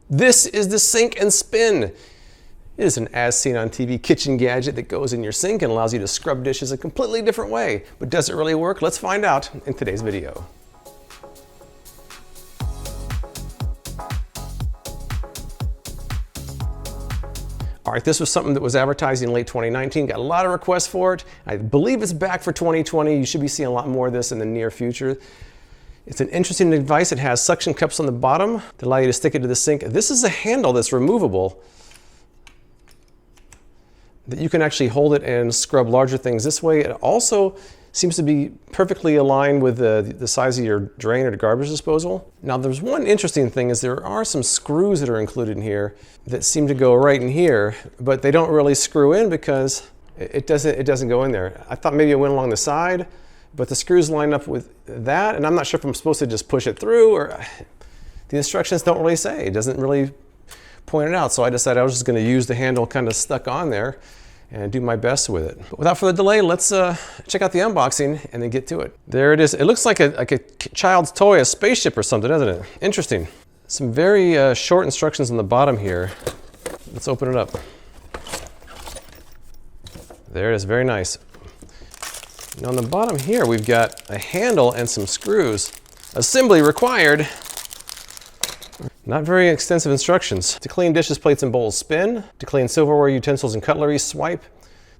This is the Sink and Spin. It is an as seen on TV kitchen gadget that goes in your sink and allows you to scrub dishes a completely different way. But does it really work? Let's find out in today's video. All right, this was something that was advertised in late 2019. Got a lot of requests for it. I believe it's back for 2020. You should be seeing a lot more of this in the near future. It's an interesting device. It has suction cups on the bottom that allow you to stick it to the sink. This is a handle that's removable, that you can actually hold it and scrub larger things this way. It also seems to be perfectly aligned with the size of your drain or garbage disposal. Now there's one interesting thing is there are some screws that are included in here that seem to go right in here, but they don't really screw in because it doesn't go in there. I thought maybe it went along the side, but the screws line up with that, and I'm not sure if I'm supposed to just push it through, or the instructions don't really say. It doesn't really point it out, so I decided I was just going to use the handle kind of stuck on there and do my best with it. But without further delay, let's check out the unboxing and then get to it. There it is. It looks like a child's toy, a spaceship or something, doesn't it? Interesting. Some very short instructions on the bottom here. Let's open it up. There it is, very nice. Now on the bottom here, we've got a handle and some screws. Assembly required. Not very extensive instructions. To clean dishes, plates, and bowls, spin. To clean silverware, utensils, and cutlery, swipe.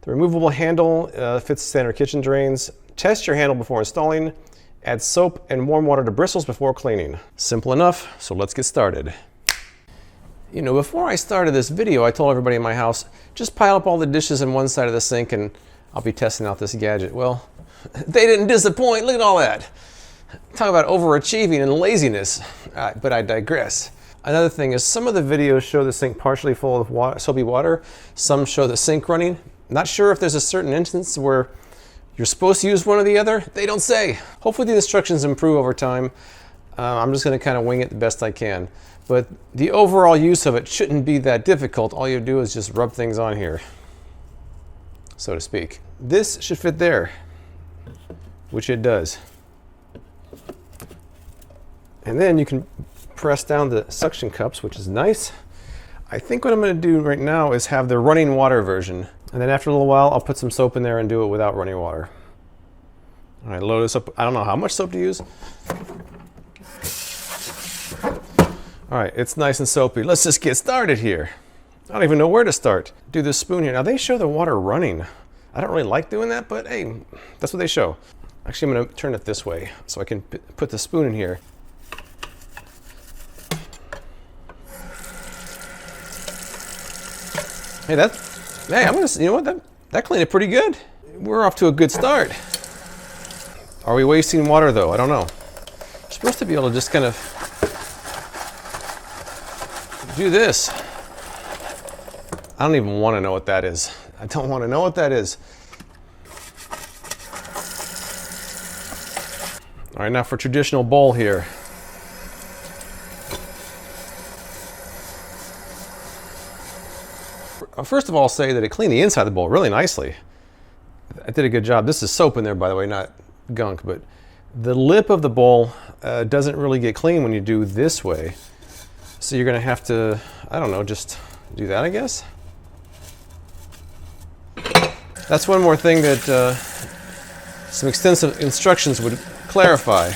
The removable handle fits standard kitchen drains. Test your handle before installing. Add soap and warm water to bristles before cleaning. Simple enough, so let's get started. You know, before I started this video, I told everybody in my house, just pile up all the dishes in one side of the sink and I'll be testing out this gadget. Well, they didn't disappoint. Look at all that. Talk about overachieving and laziness, but I digress. Another thing is some of the videos show the sink partially full of soapy water. Some show the sink running. Not sure if there's a certain instance where you're supposed to use one or the other. They don't say. Hopefully the instructions improve over time. I'm just going to kind of wing it the best I can. But the overall use of it shouldn't be that difficult. All you do is just rub things on here, so to speak. This should fit there, which it does. And then you can press down the suction cups, which is nice. I think what I'm going to do right now is have the running water version. And then after a little while, I'll put some soap in there and do it without running water. All right, load this up. I don't know how much soap to use. All right, it's nice and soapy. Let's just get started here. I don't even know where to start. Do this spoon here. Now they show the water running. I don't really like doing that, but hey, that's what they show. Actually, I'm going to turn it this way so I can put the spoon in here. Hey, you know what? That cleaned it pretty good. We're off to a good start. Are we wasting water though? I don't know. You're supposed to be able to just kind of do this. I don't even want to know what that is. I don't want to know what that is. All right, now for traditional bowl here. First of all, I'll say that it cleaned the inside of the bowl really nicely. I did a good job. This is soap in there, by the way, not gunk, but the lip of the bowl doesn't really get clean when you do this way. So you're gonna have to, I don't know, just do that, I guess. That's one more thing that some extensive instructions would clarify.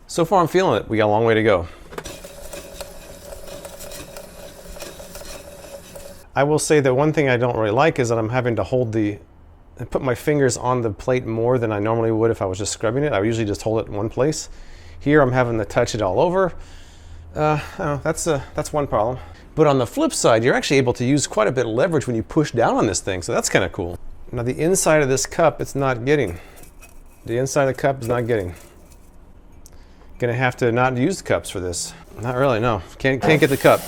So far I'm feeling it. We got a long way to go. I will say that one thing I don't really like is that I'm having to put my fingers on the plate more than I normally would if I was just scrubbing it. I would usually just hold it in one place. Here I'm having to touch it all over. That's one problem. But on the flip side, you're actually able to use quite a bit of leverage when you push down on this thing, so that's kind of cool. Now the inside of this cup, it's not getting. The inside of the cup is not getting. Gonna have to not use the cups for this. Not really, no. Can't get the cup.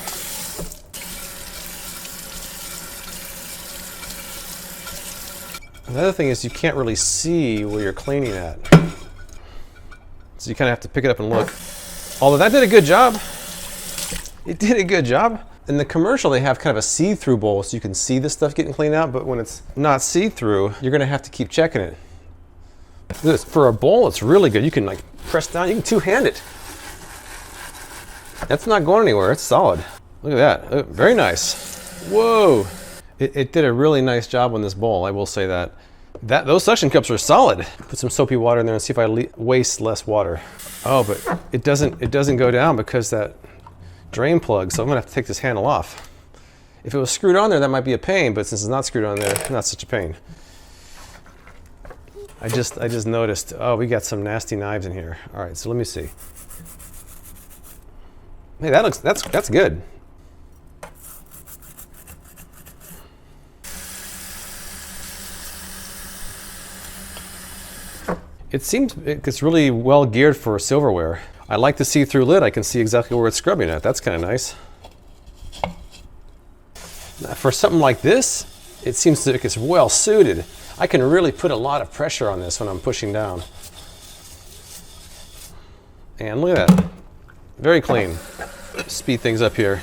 Another thing is you can't really see where you're cleaning at. So you kind of have to pick it up and look. Although that did a good job. It did a good job. In the commercial, they have kind of a see-through bowl so you can see the stuff getting cleaned out, but when it's not see-through, you're gonna have to keep checking it. This, for a bowl, it's really good. You can like press down, you can two-hand it. That's not going anywhere. It's solid. Look at that. Very nice. Whoa. It did a really nice job on this bowl, I will say that. Those suction cups are solid. Put some soapy water in there and see if I waste less water. Oh, but it doesn't go down because that drain plug, so I'm gonna have to take this handle off. If it was screwed on there, that might be a pain, but since it's not screwed on there, it's not such a pain. I just noticed, oh, we got some nasty knives in here. All right, so let me see. Hey, that's good. It seems it's really well geared for silverware. I like the see-through lid. I can see exactly where it's scrubbing at. That's kind of nice. Now, for something like this, it seems like it's well suited. I can really put a lot of pressure on this when I'm pushing down. And look at that. Very clean. Speed things up here.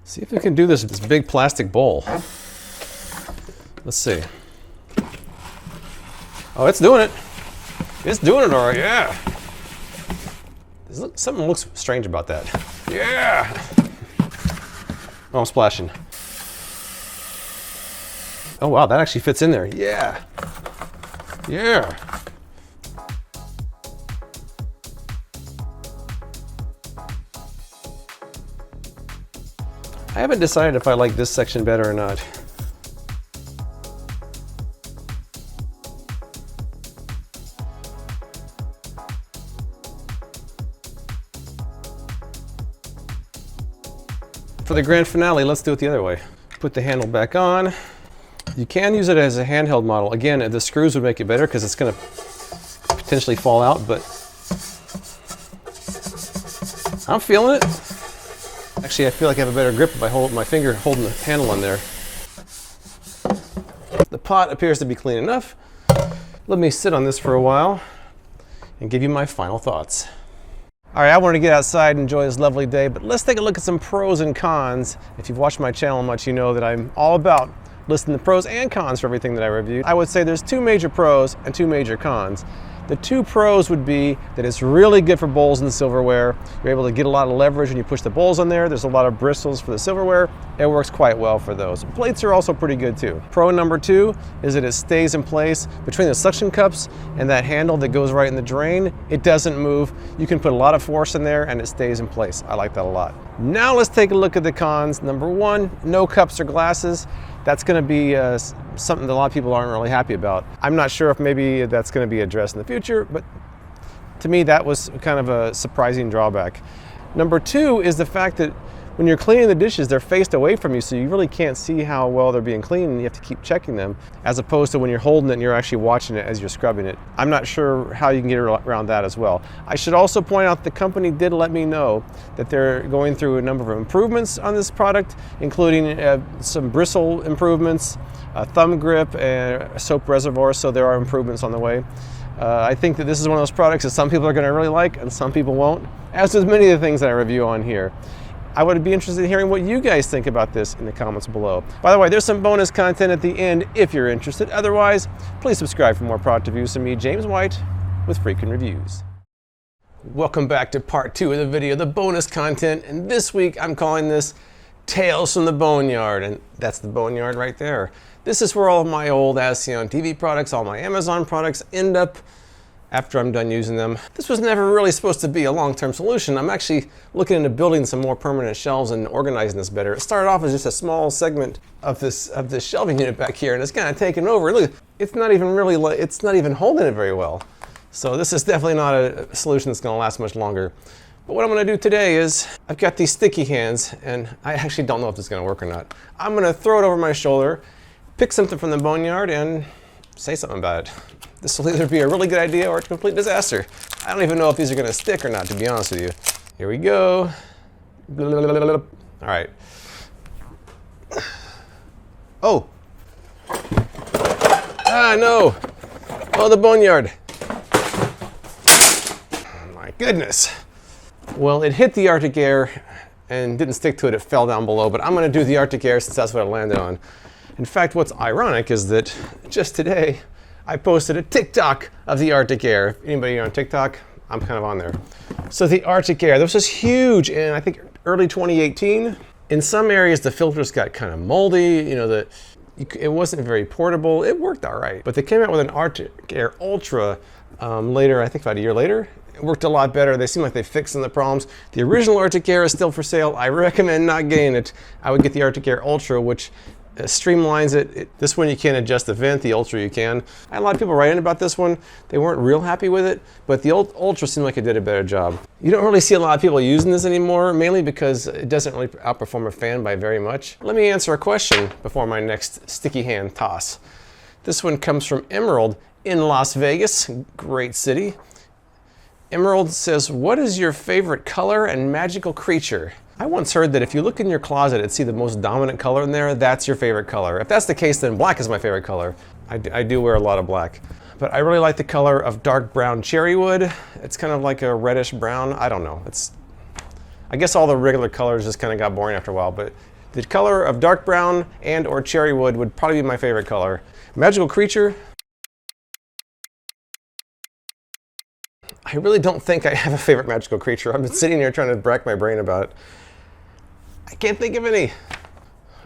See if we can do this with this big plastic bowl. Let's see. Oh, it's doing it. It's doing it all right, yeah. Something looks strange about that. Yeah. Oh, I'm splashing. Oh, wow, that actually fits in there. Yeah. Yeah. I haven't decided if I like this section better or not. For the grand finale, let's do it the other way. Put the handle back on. You can use it as a handheld model. Again, the screws would make it better because it's going to potentially fall out, but I'm feeling it. Actually, I feel like I have a better grip if I hold my finger holding the handle on there. The pot appears to be clean enough. Let me sit on this for a while and give you my final thoughts. All right, I want to get outside and enjoy this lovely day, but let's take a look at some pros and cons. If you've watched my channel much, you know that I'm all about listing the pros and cons for everything that I reviewed. I would say there's two major pros and two major cons. The two pros would be that it's really good for bowls and silverware. You're able to get a lot of leverage when you push the bowls on there. There's a lot of bristles for the silverware. It works quite well for those. Plates are also pretty good too. Pro number two is that it stays in place between the suction cups and that handle that goes right in the drain. It doesn't move. You can put a lot of force in there and it stays in place. I like that a lot. Now let's take a look at the cons. Number one, no cups or glasses. That's going to be something that a lot of people aren't really happy about. I'm not sure if maybe that's going to be addressed in the future, but to me that was kind of a surprising drawback. Number two is the fact that when you're cleaning the dishes, they're faced away from you, so you really can't see how well they're being cleaned, and you have to keep checking them, as opposed to when you're holding it and you're actually watching it as you're scrubbing it. I'm not sure how you can get around that as well. I should also point out the company did let me know that they're going through a number of improvements on this product, including some bristle improvements, a thumb grip, and a soap reservoir, so there are improvements on the way. I think that this is one of those products that some people are going to really like and some people won't, as with many of the things that I review on here. I would be interested in hearing what you guys think about this in the comments below. By the way, there's some bonus content at the end if you're interested. Otherwise, please subscribe for more product reviews from me, James White, with Freakin' Reviews. Welcome back to part two of the video, the bonus content. And this week, I'm calling this Tales from the Boneyard. And that's the Boneyard right there. This is where all of my old Ascion TV products, all my Amazon products end up after I'm done using them. This was never really supposed to be a long-term solution. I'm actually looking into building some more permanent shelves and organizing this better. It started off as just a small segment of this shelving unit back here, and it's kind of taken over. Look, it's not even holding it very well. So this is definitely not a solution that's gonna last much longer. But what I'm gonna do today is, I've got these sticky hands, and I actually don't know if this is gonna work or not. I'm gonna throw it over my shoulder, pick something from the Boneyard, and say something about it. This will either be a really good idea or a complete disaster. I don't even know if these are gonna stick or not, to be honest with you. Here we go. All right. Oh. Ah, no. Oh, the Boneyard. Oh, my goodness. Well, it hit the Arctic Air and didn't stick to it. It fell down below, but I'm gonna do the Arctic Air since that's what it landed on. In fact, what's ironic is that just today, I posted a TikTok of the Arctic Air. If anybody on TikTok, I'm kind of on there. So the Arctic Air, this was huge in, I think, early 2018. In some areas, the filters got kind of moldy, you know, it wasn't very portable. It worked all right, but they came out with an Arctic Air Ultra later, I think about a year later. It worked a lot better. They seem like they fixed some of the problems. The original Arctic Air is still for sale. I recommend not getting it. I would get the Arctic Air Ultra, which streamlines it. This one you can't adjust the vent, the Ultra you can. I had a lot of people write in about this one. They weren't real happy with it, but the Ultra seemed like it did a better job. You don't really see a lot of people using this anymore, mainly because it doesn't really outperform a fan by very much. Let me answer a question before my next sticky hand toss. This one comes from Emerald in Las Vegas, great city. Emerald says, what is your favorite color and magical creature? I once heard that if you look in your closet and see the most dominant color in there, that's your favorite color. If that's the case, then black is my favorite color. I do wear a lot of black. But I really like the color of dark brown cherry wood. It's kind of like a reddish brown. I don't know. I guess all the regular colors just kind of got boring after a while, but the color of dark brown and or cherry wood would probably be my favorite color. Magical creature. I really don't think I have a favorite magical creature. I've been sitting here trying to rack my brain about it. I can't think of any.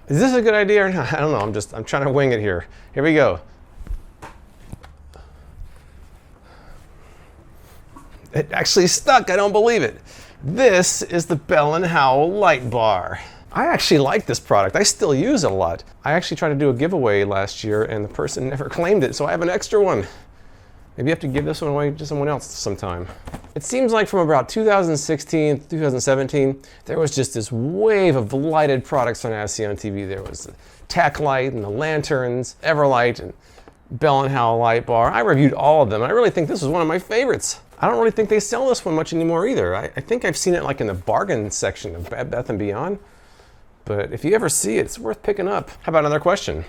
Is this a good idea or not? I don't know. I'm trying to wing it here. Here we go. It actually stuck. I don't believe it. This is the Bell & Howell light bar. I actually like this product. I still use it a lot. I actually tried to do a giveaway last year and the person never claimed it, so I have an extra one. Maybe you have to give this one away to someone else sometime. It seems like from about 2016, 2017, there was just this wave of lighted products on ASCII on TV. There was the Tac Light and the Lanterns, Everlight, and Bell & Howell light bar. I reviewed all of them. I really think this was one of my favorites. I don't really think they sell this one much anymore either. I think I've seen it like in the bargain section of Bed Bath & Beyond. But if you ever see it, it's worth picking up. How about another question?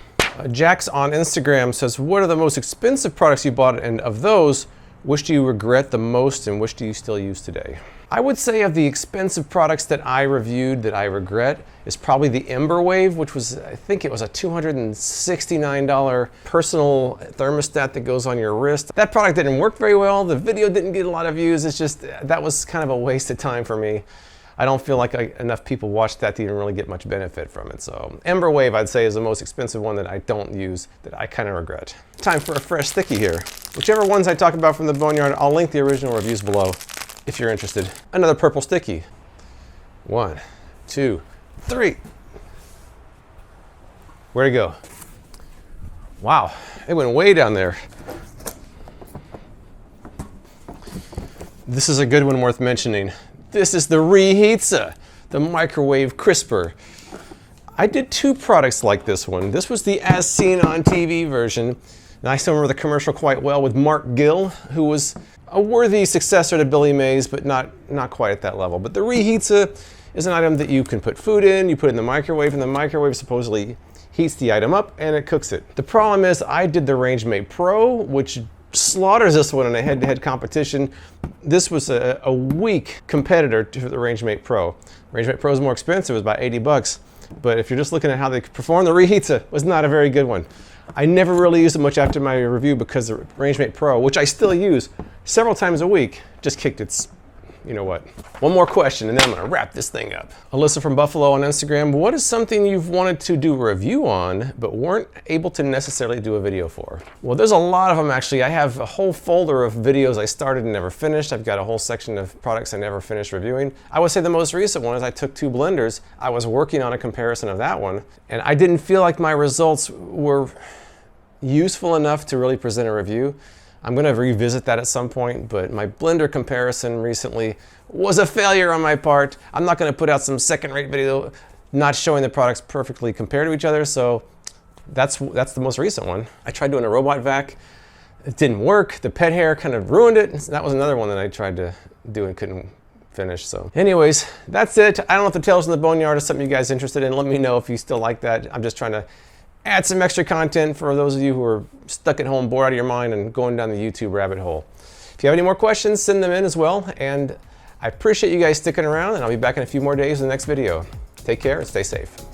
Jax on Instagram says, what are the most expensive products you bought, and of those, which do you regret the most and which do you still use today? I would say of the expensive products that I reviewed that I regret is probably the Ember Wave, which was, I think it was a $269 personal thermostat that goes on your wrist. That product didn't work very well. The video didn't get a lot of views. It's just, that was kind of a waste of time for me. I don't feel like enough people watched that to even really get much benefit from it. So Ember Wave, I'd say, is the most expensive one that I don't use, that I kind of regret. Time for a fresh sticky here. Whichever ones I talk about from the Boneyard, I'll link the original reviews below if you're interested. Another purple sticky. 1, 2, 3. Where'd it go? Wow, it went way down there. This is a good one worth mentioning. This is the Reheatsa, the microwave crisper. I did 2 products like this one. This was the As Seen on TV version, and I still remember the commercial quite well with Mark Gill, who was a worthy successor to Billy Mays, but not quite at that level. But the Reheatsa is an item that you can put food in, you put it in the microwave, and the microwave supposedly heats the item up and it cooks it. The problem is I did the Rangemate Pro, which slaughters this one in a head-to-head competition. This was a weak competitor to the Rangemate Pro. Rangemate Pro is more expensive, it was about 80 bucks. But if you're just looking at how they perform, the Reheatsa was not a very good one. I never really used it much after my review because the Rangemate Pro, which I still use several times a week, just kicked its, you know what. One more question and then I'm gonna wrap this thing up. Alyssa from Buffalo on Instagram, what is something you've wanted to do a review on but weren't able to necessarily do a video for? Well, there's a lot of them actually. I have a whole folder of videos I started and never finished. I've got a whole section of products I never finished reviewing. I would say the most recent one is I took 2 blenders. I was working on a comparison of that one and I didn't feel like my results were useful enough to really present a review. I'm going to revisit that at some point, but my blender comparison recently was a failure on my part. I'm not going to put out some second-rate video not showing the products perfectly compared to each other, so that's the most recent one. I tried doing a robot vac. It didn't work. The pet hair kind of ruined it. That was another one that I tried to do and couldn't finish. So anyways, that's it. I don't know if the Tales from the Boneyard is something you guys are interested in. Let me know if you still like that. I'm just trying to add some extra content for those of you who are stuck at home, bored out of your mind, and going down the YouTube rabbit hole. If you have any more questions, send them in as well. And I appreciate you guys sticking around, and I'll be back in a few more days in the next video. Take care and stay safe.